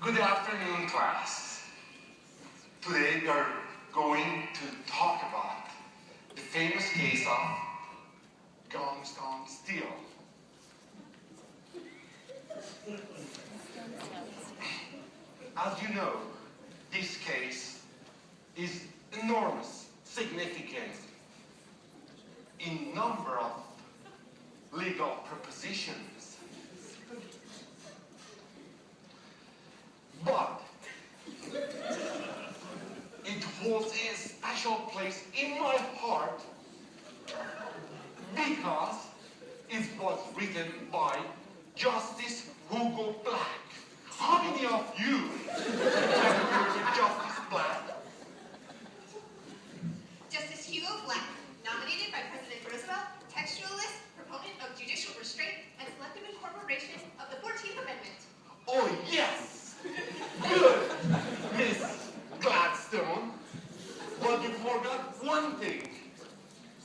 Good afternoon, class. Today we are going to talk about the famous case of Gongstong Steel. As you know, this case is enormous, significant in number of legal propositions. But it holds a special place in my heart because it was written by Justice Hugo Black. How many of you have heard of Justice Black? Justice Hugo Black, nominated by President Roosevelt, textualist, proponent of judicial restraint, and selective incorporation of the 14th Amendment. Oh, yes! Good, Miss Gladstone. But you forgot one thing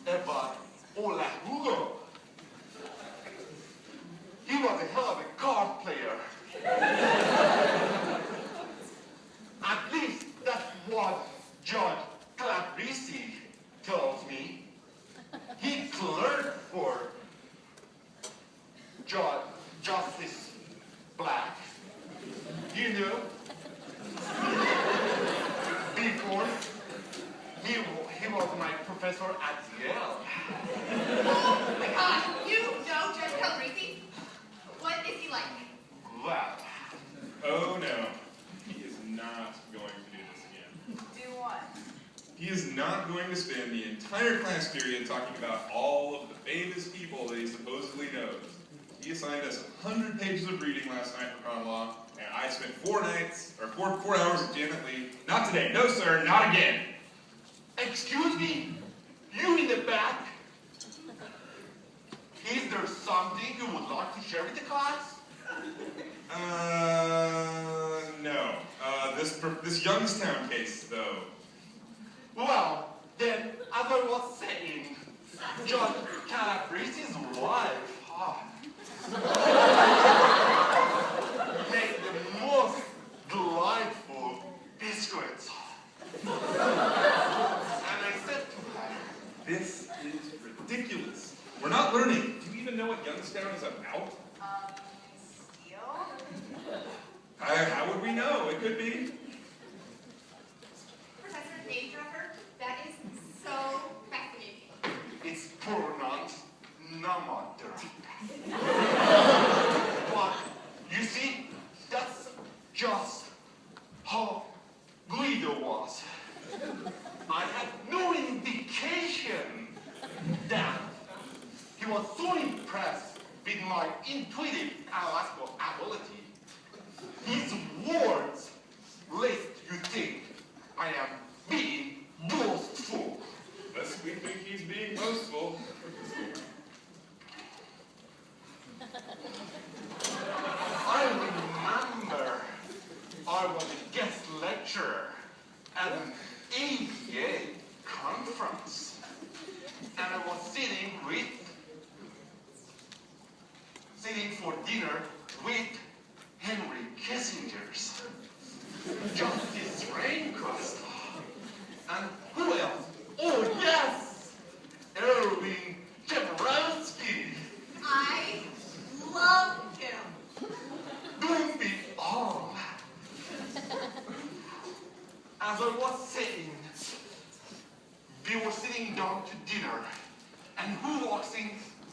about Ola Hugo. He was a hell of a card player. At least that's what Judge Calabrese tells me. He clerked for Justice Black. You know, before he was my professor at Yale. Oh my God, you know Judge Calabrese? What is he like? Well. Oh no, he is not going to do this again. Do what? He is not going to spend the entire class period talking about all of the famous people that he supposedly knows. He assigned us 100 pages of reading last night for common law, and I spent 4 hours at gym at least. Not today. No, sir, not again. Excuse me? You in the back? Is there something you would like to share with the class? No. This Youngstown case, though. Well, then, as I was saying, Judge Calabrese's wife made the most delightful biscuits. And I said to her, This is ridiculous. We're not learning. Do you even know what Youngstown is about? Steel? How would we know? It could be. Professor name dropper? That is so fascinating. it's pronounced Namadra. But, you see, that's just how Guido was. I had no indication that he was so impressed with my intuitive analytical ability. His words, lest you think I am being boastful. Lest we think he's being boastful. I remember I was a guest lecturer at an ABA conference, and I was sitting for dinner with Henry Kissinger's Justice Rehnquist, and who else? Oh yes, Erwin Chemerinsky. I love him. Don't be all. As I was saying, we were sitting down to dinner, and who walks in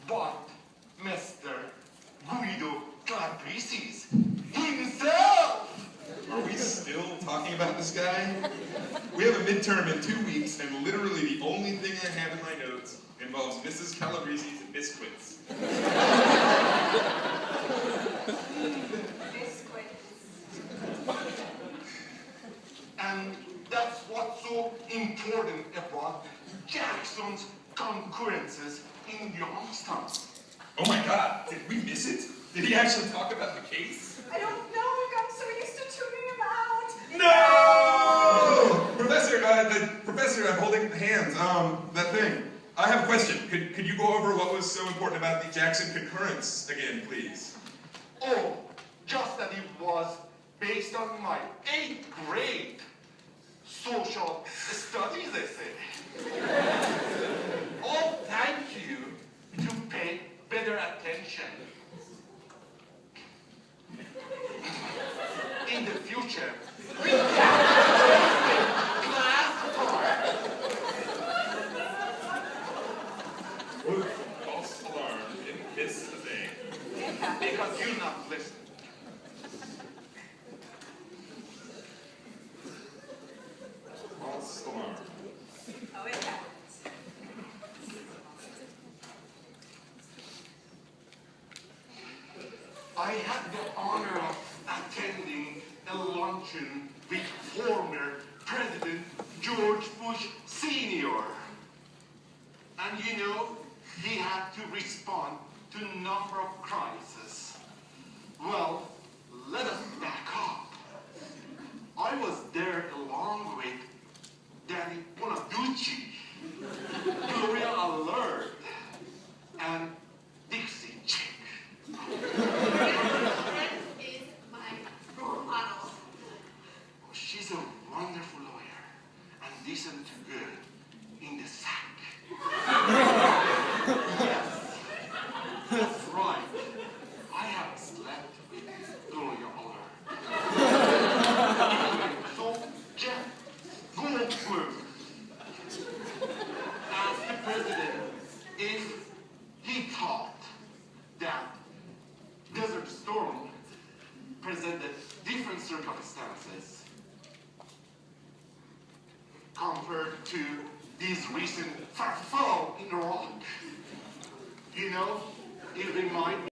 but Mr. Guido Calabrese himself? Are we still talking about this guy? We have a midterm in 2 weeks, and literally the only thing I have in my notes involves Mrs. Calabrese's biscuits. And that's what's so important about Jackson's concurrences in Youngstown. Oh my God, did we miss it? Did he actually talk about the case? I don't know. I'm so used to tuning him out. No! Professor, I'm holding hands. That thing. I have a question. Could you go over what was so important about the Jackson concurrence again, please? Oh, just that it was based on my 8th grade social studies essay. Oh, thank you to pay better attention. In the future, we can class part. False alarm. Didn't miss the day. Because you're not listening. False alarm. Oh, it happens. I had the honor of attending a luncheon with former President George Bush Sr. And you know, he had to respond to a number of crises. Well, let us back up. I was there along with Danny Bonaducci, Gloria Allred, and Dixie Chick. Is my role model. She's a wonderful lawyer and decent to good in the sack. Yes, that's right. I have slept with Gloria Allred. Anyway, so Jeff Goldblum asked the president if he thought that Desert Storm presented different circumstances compared to these recent fall in Iraq. You know, it reminds me